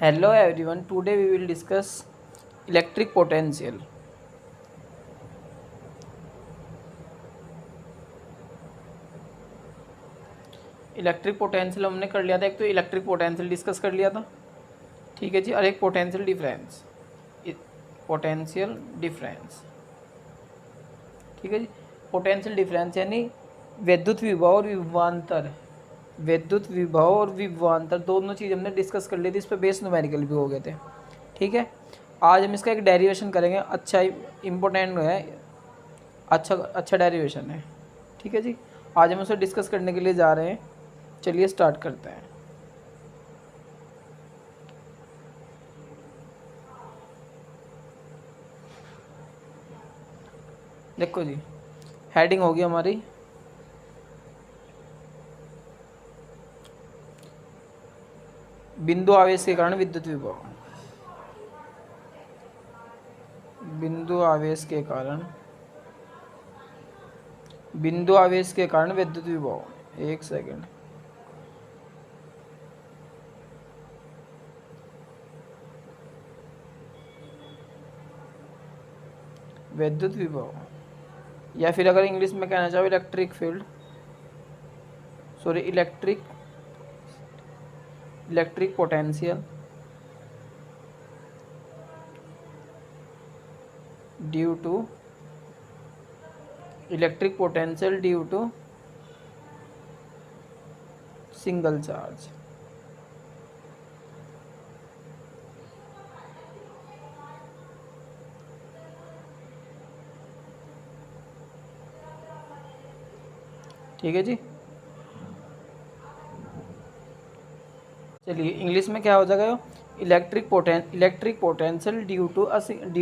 Hello everyone, today we will discuss electric potential. Electric potential हमने कर लिया था, एक तो इलेक्ट्रिक पोटेंशियल डिस्कस कर लिया था, ठीक है जी, और एक पोटेंशियल डिफरेंस, पोटेंशियल डिफरेंस, ठीक है जी। पोटेंशियल डिफरेंस यानी विद्युत विभव और विभवांतर, विद्युत विभव और विभवांतर दोनों चीज़ हमने डिस्कस कर ली थी, इस पर बेस न्यूमेरिकल भी हो गए थे, ठीक है। आज हम इसका एक डेरिवेशन करेंगे, अच्छा इम्पोर्टेंट है, अच्छा डेरिवेशन है, ठीक है जी। आज हम उसे डिस्कस करने के लिए जा रहे हैं, चलिए स्टार्ट करते हैं। देखो जी, हेडिंग होगी हमारी बिंदु आवेश के कारण विद्युत विभव, बिंदु आवेश के कारण, बिंदु आवेश के कारण विद्युत विभव। एक सेकंड, विद्युत विभव, या फिर अगर इंग्लिश में कहना चाहो electric field, sorry electric potential due to electric potential due to single charge. ठीक है जी, चलिए इंग्लिश में क्या हो जाएगा, electric potential due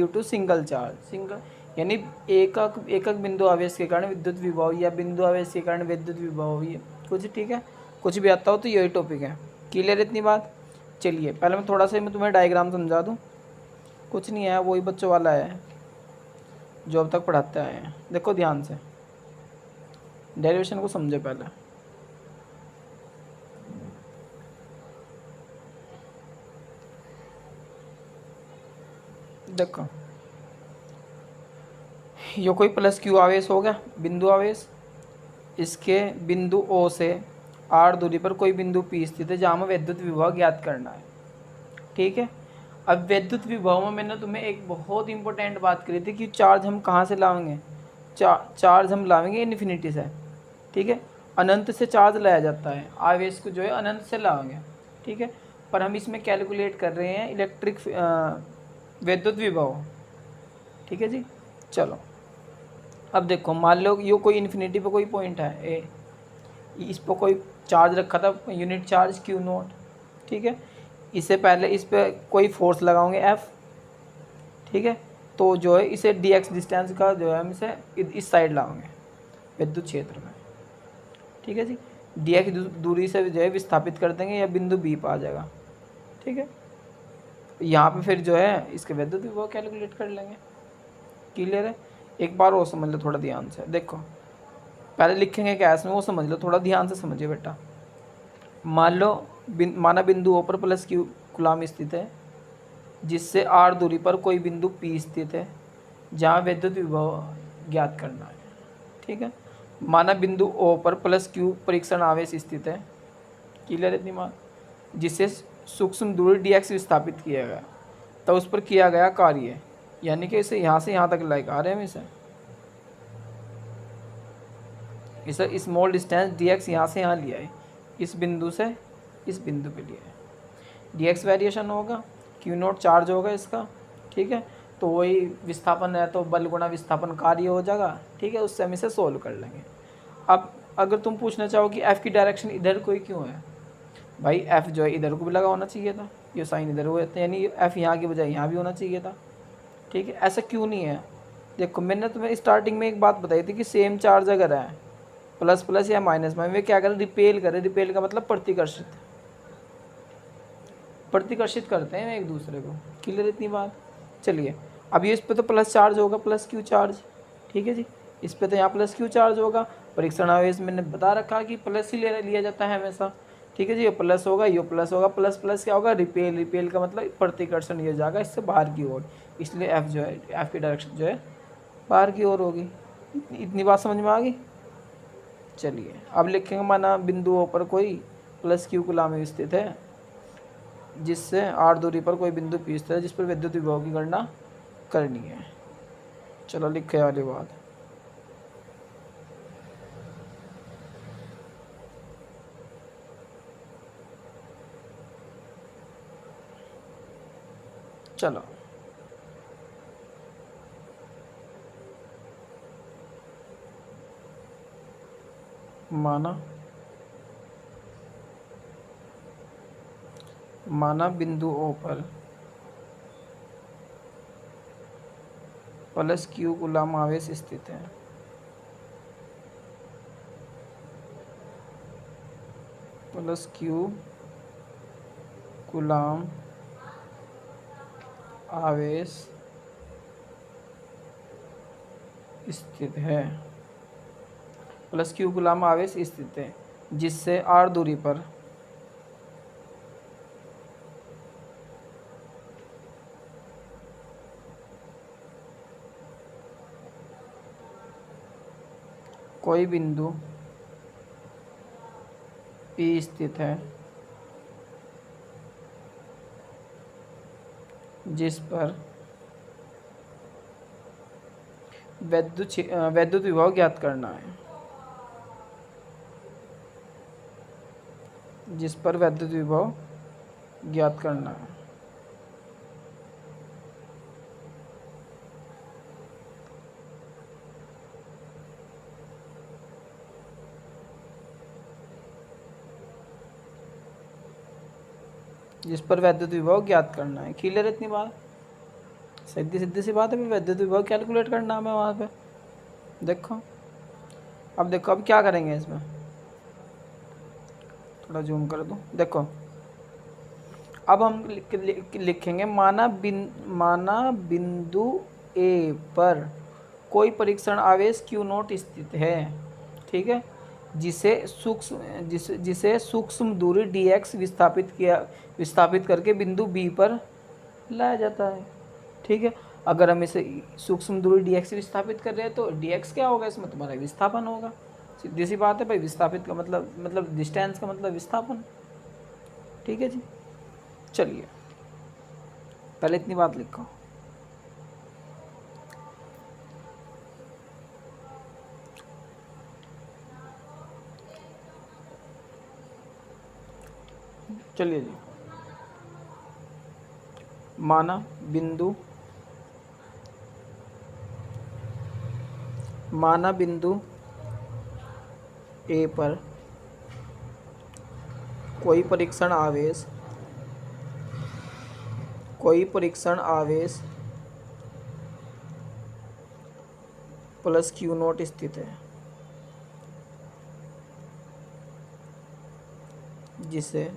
to single charge, single यानी एकक बिंदु आवेश के कारण विद्युत विभव, या बिंदु आवेश के कारण विद्युत विभव, ये कुछ ठीक है, कुछ भी आता हो तो यही टॉपिक है। क्लियर इतनी बात। चलिए पहले मैं थोड़ा सा मैं तुम्हें डायग्राम समझा दूँ, कुछ नहीं है, वही बच्चों वाला है जो अब तक पढ़ाते आए हैं। देखो ध्यान से, डेरिवेशन को समझे पहले। देखो ये कोई प्लस क्यू आवेश हो गया, बिंदु आवेश, इसके बिंदु ओ से आर दूरी पर कोई बिंदु पी स्थित है जहाँ हमें विद्युत विभव ज्ञात करना है, ठीक है। अब विद्युत विभव में मैंने तुम्हें एक बहुत इंपॉर्टेंट बात करी थी कि चार्ज हम कहाँ से लाएंगे, चार्ज हम लाएंगे इन्फिनिटी से, ठीक है। अनंत से चार्ज लाया जाता है, आवेश को जो है अनंत से लाएंगे, ठीक है। पर हम इसमें कैलकुलेट कर रहे हैं इलेक्ट्रिक विद्युत विभव, ठीक है जी। चलो अब देखो, मान लो ये कोई इन्फिनिटी पे कोई पॉइंट है ए, इस पर कोई चार्ज रखा था, यूनिट चार्ज क्यू नॉट, ठीक है। इससे पहले इस पर कोई फोर्स लगाओगे एफ, ठीक है। तो जो है इसे डी एक्स डिस्टेंस का जो है हम इसे इस साइड लाओगे विद्युत क्षेत्र में, ठीक है जी। डी एक्स दूरी से जो है विस्थापित कर देंगे, या बिंदु बी पर आ जाएगा, ठीक है। यहाँ पे फिर जो है इसके विद्युत विभव कैलकुलेट कर लेंगे। क्लियर है। एक बार वो समझ लो थोड़ा ध्यान से, देखो पहले लिखेंगे क्या इसमें वो समझ लो, थोड़ा ध्यान से समझिए बेटा। मान लो माना बिंदु ओ पर प्लस क्यू कूलम स्थित है, जिससे आर दूरी पर कोई बिंदु पी स्थित है जहाँ विद्युत विभव ज्ञात करना है, ठीक है। माना बिंदु ओ पर प्लस क्यू परीक्षण आवेश स्थित है, क्लियर इतनी बात, जिससे सूक्ष्म दूरी डी एक्स विस्थापित किया गया, तो उस पर किया गया कार्य, यानी कि इसे यहाँ से यहाँ तक लाइक आ रहे हैं इसे स्मॉल डिस्टेंस डी एक्स यहाँ से यहाँ लिया है, इस बिंदु से इस बिंदु पे लिया है, डी एक्स वेरिएशन होगा, क्यू नोट चार्ज होगा इसका, ठीक है। तो वही विस्थापन है तो बल गुणा विस्थापन कार्य हो जाएगा, ठीक है। उससे हम इसे सोल्व कर लेंगे। अब अगर तुम पूछना चाहो कि एफ़ की डायरेक्शन इधर कोई क्यों है, भाई एफ़ जो है इधर को भी लगा होना चाहिए था, ये साइन इधर हुए थे, यानी एफ़ यहाँ की बजाय यहाँ भी होना चाहिए था, ठीक है। ऐसा क्यों नहीं है, देखो मैंने तुम्हें स्टार्टिंग में एक बात बताई थी कि सेम चार्ज अगर है प्लस प्लस या माइनस में, वे क्या करें, रिपेल करें। रिपेल का मतलब प्रतिकर्षित करते हैं एक दूसरे को। क्लियर इतनी बात। चलिए अब ये इस पे तो प्लस चार्ज होगा, प्लस क्यू चार्ज, ठीक है जी। इस पे तो यहाँ प्लस क्यू चार्ज होगा, परीक्षण आवेश मैंने बता रखा कि प्लस ही लिया जाता है हमेशा, ठीक है जी, ये प्लस होगा, ये प्लस होगा, प्लस प्लस क्या होगा, रिपेल, रिपेल का मतलब प्रतिकर्षण, ये जाएगा इससे बाहर की ओर, इसलिए एफ जो है, एफ की डायरेक्शन जो है बाहर की ओर होगी। इतनी बात समझ में आ गई। चलिए अब लिखेंगे, माना बिंदु ओ पर कोई प्लस क्यू कूलम स्थित है, जिससे आर दूरी पर कोई बिंदु पी स्थित है, जिस पर विद्युत विभव की गणना करनी है। चलो लिखे वाली बात। चलो माना बिंदु ओ पर प्लस क्यू कूलम आवेश स्थित है, प्लस क्यू कूलम आवेश स्थित है, प्लस क्यू कूलम आवेश स्थित है, जिससे आर दूरी पर कोई बिंदु P स्थित है, जिस पर वैद्युत विभव ज्ञात करना है, जिस पर वैद्युत विभव ज्ञात करना है। जिस पर वैद्युत विभव ज्ञात करना है। क्लियर है इतनी बात? सीधी सीधी सी बात है, वैद्युत विभव कैलकुलेट करना हमें वहाँ पे। देखो अब देखो, अब क्या करेंगे इसमें, थोड़ा जूम कर दूँ। देखो अब हम लिखेंगे, माना बिंदु ए पर कोई परीक्षण आवेश Q नोट स्थित है, ठीक है, जिसे सूक्ष्म दूरी dx विस्थापित करके बिंदु B पर लाया जाता है। ठीक है, अगर हम इसे सूक्ष्म दूरी dx विस्थापित कर रहे हैं तो dx क्या होगा, इसमें तुम्हारा विस्थापन होगा। सीधी सी बात है भाई, विस्थापित का मतलब डिस्टेंस का मतलब विस्थापन। ठीक है जी, चलिए पहले इतनी बात लिखो। चलिए जी, माना बिंदु ए पर कोई परीक्षण आवेश प्लस Q नोट स्थित है, जिसे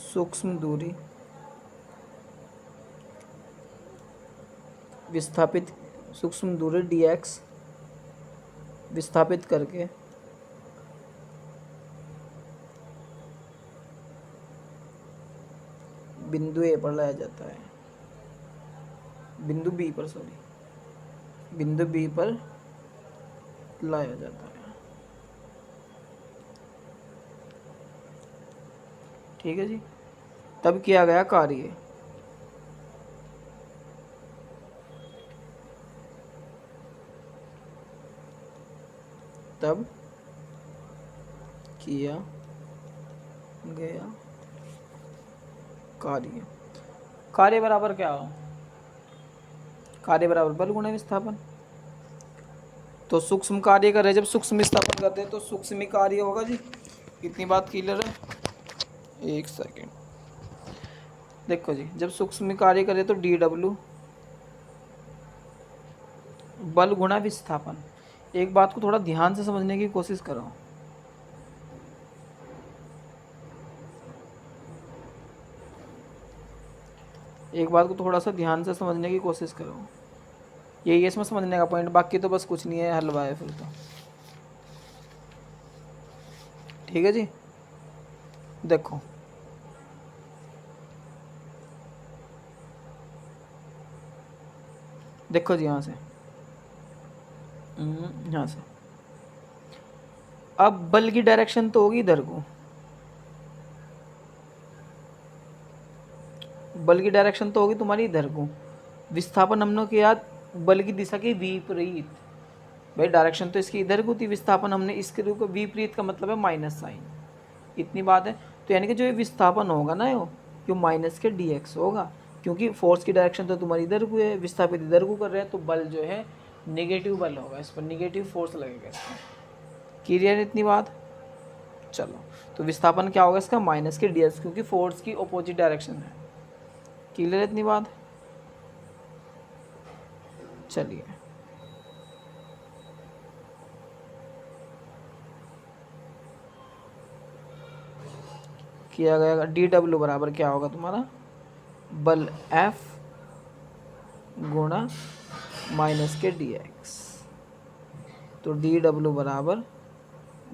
सूक्ष्म दूरी dx विस्थापित करके बिंदु ए पर लाया जाता है, बिंदु बी पर लाया जाता है। ठीक है जी, तब किया गया कार्य, तब किया गया कार्य बराबर क्या हो, कार्य बराबर बल गुणा विस्थापन। तो सूक्ष्म कार्य कर रहे, जब सूक्ष्म विस्थापन करते हैं तो सूक्ष्म कार्य होगा जी। कितनी बात क्लियर है? एक सेकेंड, देखो जी, जब सूक्ष्म कार्य करे तो dw बल गुणा विस्थापन। एक बात को थोड़ा ध्यान से समझने की कोशिश करो। एक बात को थोड़ा सा ध्यान से समझने की कोशिश करो, यही इसमें समझने का पॉइंट, बाकी तो बस कुछ नहीं है, हलवा है फिर तो। ठीक है जी, देखो देखो जी, यहाँ से यहाँ से अब बल की डायरेक्शन तो होगी इधर को, बल की डायरेक्शन तो होगी तुम्हारी इधर को। विस्थापन हमने किया बल की दिशा के विपरीत, भाई डायरेक्शन तो इसकी इधर को थी, विस्थापन हमने इसके रूप में, विपरीत का मतलब है माइनस साइन, इतनी बात है। तो यानी कि जो ये विस्थापन होगा ना यो माइनस के dx होगा, क्योंकि फोर्स की डायरेक्शन तो तुम्हारी इधर को है, विस्थापित इधर को कर रहे हैं, तो बल जो है नेगेटिव बल होगा, इस पर नेगेटिव फोर्स लगेगा इसका। क्लियर है इतनी बात? चलो, तो विस्थापन क्या होगा इसका, माइनस के dx, क्योंकि फोर्स की अपोजिट डायरेक्शन है। क्लियर है इतनी बात? चलिए, किया गया डी डब्ल्यू बराबर क्या होगा तुम्हारा, बल F गुणा माइनस के dx, तो डी डब्ल्यू बराबर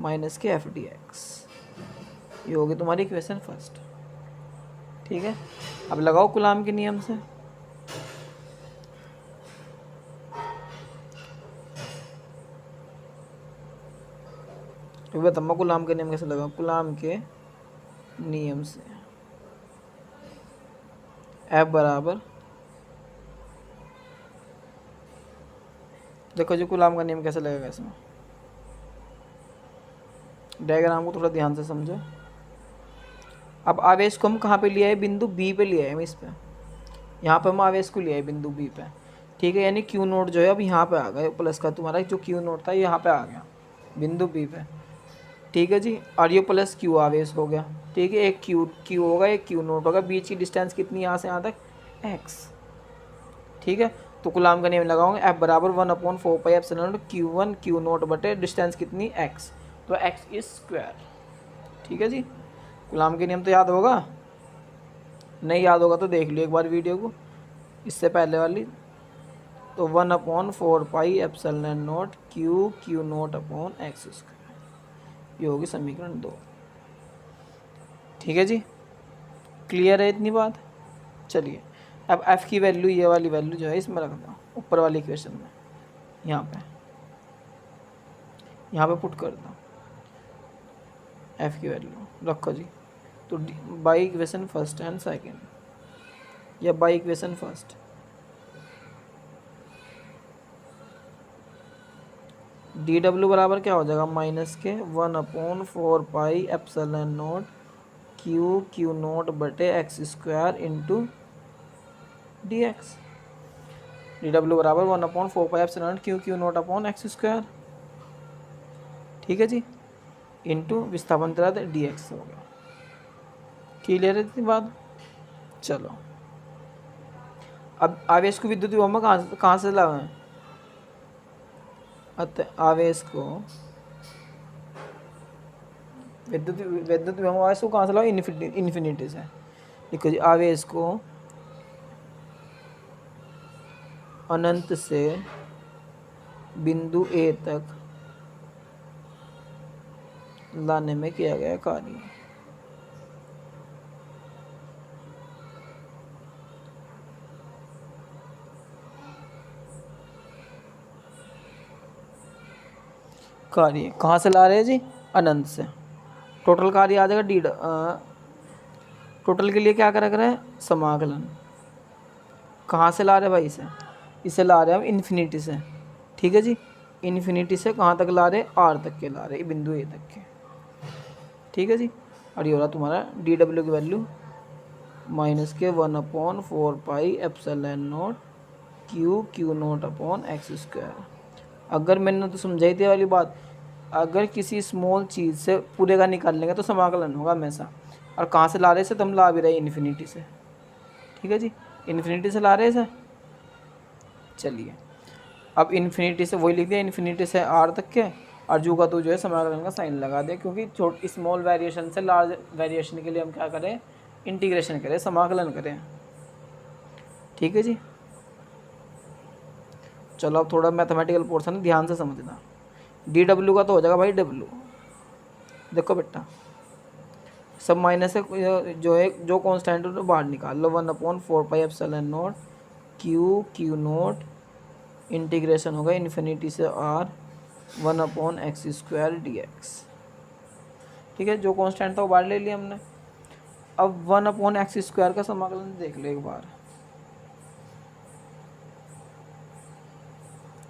माइनस के एफ डी एक्स, ये होगी तुम्हारी इक्वेशन फर्स्ट। ठीक है, अब लगाओ कूलाम के नियम से। बताओ कूलाम के नियम कैसे लगाओ, कूलाम के नियम से F बराबर, देखो जी कूलाम का नियम कैसे लगेगा इसमें, डायग्राम को थोड़ा ध्यान से समझो। अब आवेश को हम कहाँ पे लिया है, बिंदु B पे लिया है हम, इस पे, यहाँ पे हम आवेश को लिया है बिंदु B पे। ठीक है, यानी Q नोट जो है अब यहाँ पे आ गया, प्लस का तुम्हारा जो Q नोट था यहाँ पे आ गया बिंदु B पे। ठीक है जी, और ये प्लस Q आवेश हो गया। ठीक है, एक Q होगा, एक Q नोट होगा, बीच की डिस्टेंस कितनी यहाँ से यहाँ तक, x। ठीक है, तो कूलाम का नियम लगाओगे, F बराबर 1/4πε Q1 Q नोट बटे डिस्टेंस कितनी, x, तो x इज स्क्वायर। ठीक है जी, कूलाम के नियम तो याद होगा, नहीं याद होगा तो देख लो एक बार वीडियो को, इससे पहले वाली। तो 1/4πε Q naught upon x square, ये होगी समीकरण 2। ठीक है जी, क्लियर है इतनी बात? चलिए, अब f की वैल्यू, ये वाली वैल्यू जो है इसमें रख दो, ऊपर वाली इक्वेशन में, यहाँ पे पुट कर दो f की वैल्यू रखो जी। तो by equation first and second, या बाई इक्वेशन फर्स्ट, डी डब्ल्यू बराबर क्या हो जाएगा, माइनस के 1/4πε Q नोट बटे x square into d x. D डब्ल्यू बराबर 1/4πε Q naught upon x square. ठीक है जी, इंटू विस्थापन तेरा डी एक्स हो गया। क्लियर है इतनी बात? चलो, अब आवेश को विद्युत विभव में कहाँ से लाएं, अतः आवेश को विद्युत विभव आवेश को कहाँ से लाओ, इन्फिनिटी से। देखो जी, आवेश को अनंत से बिंदु ए तक लाने में किया गया कार्य। कार्य कहाँ से ला रहे हैं जी, अनंत से। टोटल कार्य आ जाएगा डी, टोटल के लिए क्या करा करें, समाकलन। कहाँ से ला रहे हैं भाई, इसे ला रहे हैं हम इन्फिनिटी से। ठीक है जी, इन्फिनिटी से कहाँ तक ला रहे हैं, आर तक के ला रहे हैं, बिंदु ए तक के। ठीक है जी, और ये हो रहा तुम्हारा डी डब्ल्यू की वैल्यू माइनस के 1/4πε Q naught upon x square. अगर मैंने तो समझाई थी वाली बात, अगर किसी स्मॉल चीज़ से पूरे का निकाल लेंगे तो समाकलन होगा हमेशा। और कहाँ से ला रहे से, तो हम ला भी रहे इन्फिनिटी से। ठीक है जी, इन्फिनिटी से ला रहे से। चलिए, अब इन्फिनिटी से वही लिख दिया, इन्फिनिटी से आर तक के, और जू का तो जो है समाकलन का साइन लगा दिया, क्योंकि स्मॉल वेरिएशन से लार्ज वेरिएशन के लिए हम क्या करें, इंटीग्रेशन करें, समाकलन करें। ठीक है जी, चलो अब थोड़ा मैथमेटिकल पोर्शन ध्यान से समझना। डी डब्ल्यू का तो हो जाएगा भाई डब्ल्यू, देखो बेटा सब माइनस है, जो है जो कांस्टेंट है बाहर निकाल लो। 1/4 pi epsilon not Q not integration होगा इन्फिनिटी से r 1/x² dx। ठीक है, जो कांस्टेंट था वो बाहर ले लिया हमने। अब 1/x² का समाकलन देख लो एक बार,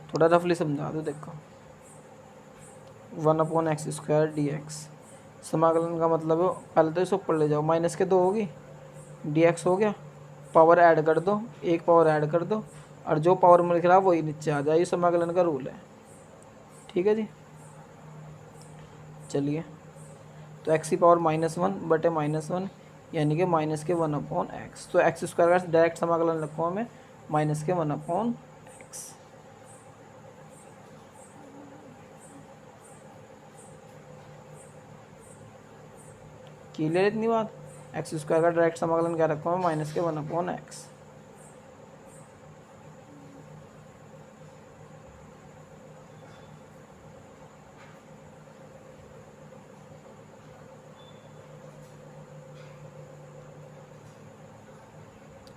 थोड़ा रफली समझा दो। देखो 1/x² dx समाकलन का मतलब है, पहले तो इसको ऊपर ले जाओ, माइनस के 2 होगी, dx हो गया, पावर ऐड कर दो, एक पावर ऐड कर दो, और जो पावर में लिख रहा है वही नीचे आ जाए। ये समाकलन का रूल है। ठीक है जी, चलिए तो x की पावर -1 बटे -1 यानी कि माइनस के 1/x। तो x² का डायरेक्ट समाकलन रखो हमें माइनस के 1/x। क्लियर इतनी बात? x² का डायरेक्ट समाकलन क्या रखो हमें माइनस के 1/x।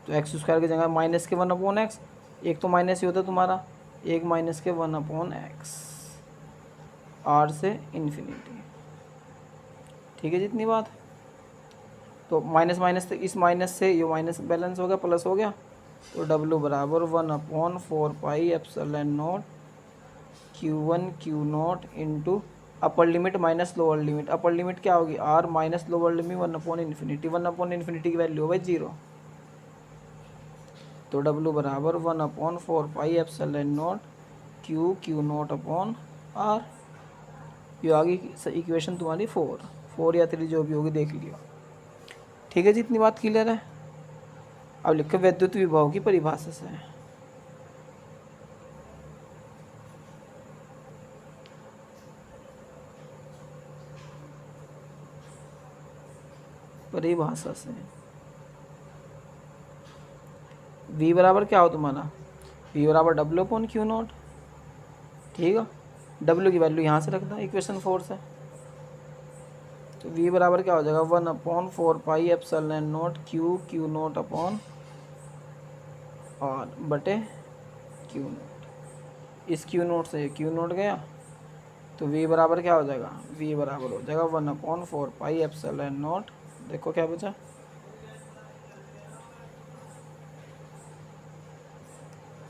तो x² की जगह माइनस के 1/x, एक तो माइनस ही होता है तुम्हारा, एक माइनस के 1/x r से इन्फिनिटी। ठीक है जितनी बात। तो माइनस माइनस से, इस माइनस से ये माइनस बैलेंस हो गया, प्लस हो गया, तो W बराबर 1/4 pi epsilon not Q1 Q0 into upper limit minus lower limit. Upper limit क्या होगी r माइनस लोअर लिमिट 1/इन्फिनिटी। 1/इन्फिनिटी की वैल्यू हो गई 0, तो W बराबर 1/4 pi epsilon not Q0 upon r। ये आ गई इक्वेशन तुम्हारी 4 या 3 जो भी होगी देख लियो। ठीक है जितनी बात क्लियर है। अब लिखो विद्युत विभव की परिभाषा से। परिभाषा से V बराबर क्या हो तुम्हारा, V बराबर W/Q0। ठीक है, W की वैल्यू यहाँ से रखना इक्वेशन 4 से। तो V बराबर क्या हो जाएगा 1/4 pi epsilon not Q0 upon r बटे Q0। इस Q0 से Q0 गया, तो V बराबर क्या हो जाएगा, V बराबर हो जाएगा 1/4 पाई एप्सिलॉन नॉट। देखो क्या बचा,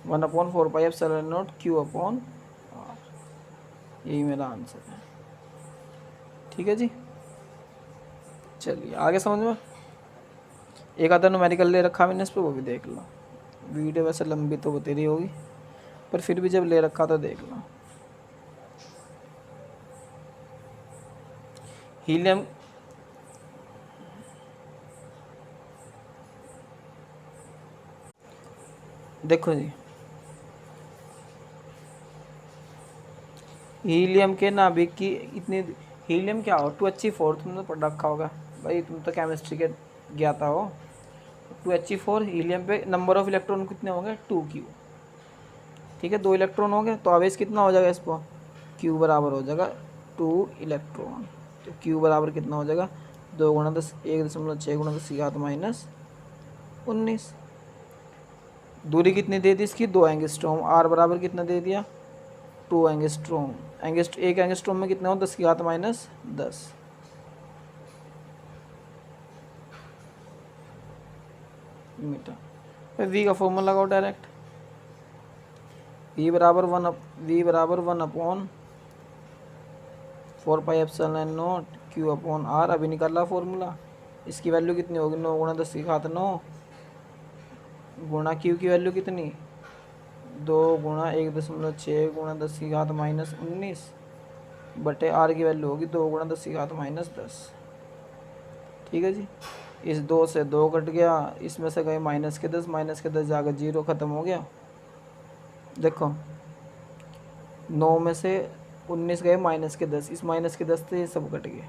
1/4 pi epsilon not Q upon r। यही मेरा आंसर है। ठीक है जी, चलिए आगे समझ में। एक आधा न्यूमेरिकल ले रखा मैंने इस पर, वो भी देख लो। वीडियो वैसे लंबी तो बता रही होगी, पर फिर भी जब ले रखा तो देख लो। हीलियम देखो जी, हीलियम के नाभिक की इतनी, हीलियम क्या हो 2He4, तुमने पढ़ रखा होगा भाई, तुम तो केमिस्ट्री के ज्ञाता हो। 2He4 हीलियम पे नंबर ऑफ इलेक्ट्रॉन कितने होंगे 2Q। ठीक है, 2 इलेक्ट्रॉन हो गए, तो आवेश कितना हो जाएगा इसको, Q बराबर हो जाएगा 2 इलेक्ट्रॉन। तो Q बराबर कितना हो जाएगा 2 × 10 1.6 × 10⁻⁻19। दूरी कितनी दे दी इसकी 2 एंगस्ट्रॉम। R बराबर कितना दे दिया 2 एंगस्ट्रॉम। एक एंगस्ट्रॉम में कितना हो 10⁻−10 मीटर। फिर V का फॉर्मूला लगाओ डायरेक्ट, V बराबर 1/4 pi epsilon not Q upon R। अभी निकाला फॉर्मूला, इसकी वैल्यू कितनी होगी 9 × 10⁻9 गुणा Q की वैल्यू कितनी 2 × 1.6 × 10⁻−19 बटे R की वैल्यू होगी 2 × 10⁻10। ठीक है जी, इस 2 से 2 कट गया, इसमें से गए -10, -10 जाकर 0 ख़त्म हो गया। देखो 9 में से 19 गए -10, इस -10 से ये सब कट गए।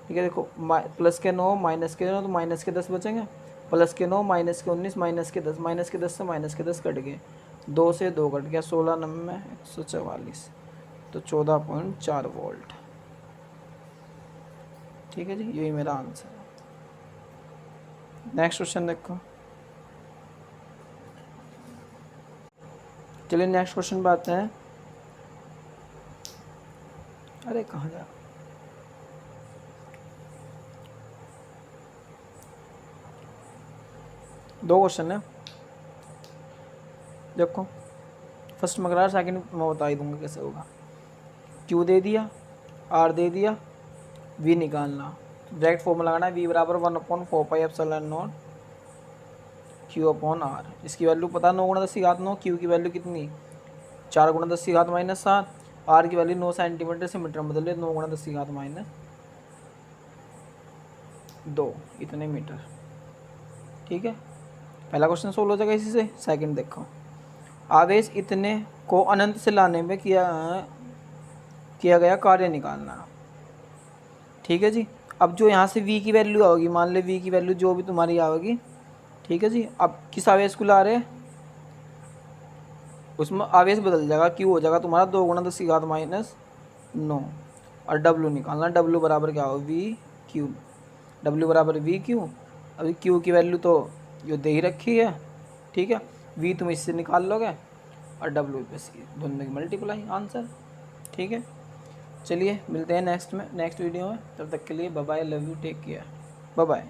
ठीक है, देखो +9 -9 तो -10 बचेंगे, +9 -19 -10 से -10 कट गए, 2 से 2 कट गया, 16 9 144, तो 14.4 वोल्ट। ठीक है जी, यही मेरा आंसर है। नेक्स्ट क्वेश्चन देखो। चलिए नेक्स्ट क्वेश्चन पे आते हैं। अरे कहाँ जा, दो क्वेश्चन है देखो। फर्स्ट मकरार, सेकंड मैं बता ही दूंगा कैसे होगा। क्यू दे दिया, आर दे दिया, वी निकालना। डायरेक्ट फॉर्मूला लगाना है, वी बराबर 1/4πε0 क्यू अपॉन आर। इसकी वैल्यू पता 9 × 10⁻9। क्यू की वैल्यू कितनी, 4 × 10⁻⁻7। आर की वैल्यू 9 सेंटीमीटर से मीटर में बदले, 9 × 10⁻², इतने मीटर। ठीक है, पहला क्वेश्चन सोल्व हो जाएगा इसी से। सेकंड देखो, आवेश इतने को अनंत से लाने में किया गया कार्य निकालना। ठीक है जी, अब जो यहाँ से v की वैल्यू आओगी, मान ले v की वैल्यू जो भी तुम्हारी आओगी, ठीक है जी। अब किस आवेश को ला रहे हैं, उसमें आवेश बदल जाएगा, q हो जाएगा तुम्हारा 2 × 10⁻⁹ और w निकालना। w बराबर क्या हो, वी क्यू। w बराबर वी क्यू। अभी q की वैल्यू तो जो दे ही रखी है, ठीक है। v तुम इससे निकाल लोगे और w पे सी, दोनों की मल्टीप्लाई, आंसर। ठीक है, चलिए मिलते हैं नेक्स्ट वीडियो में। तब तक के लिए bye bye, love you, take care, bye bye.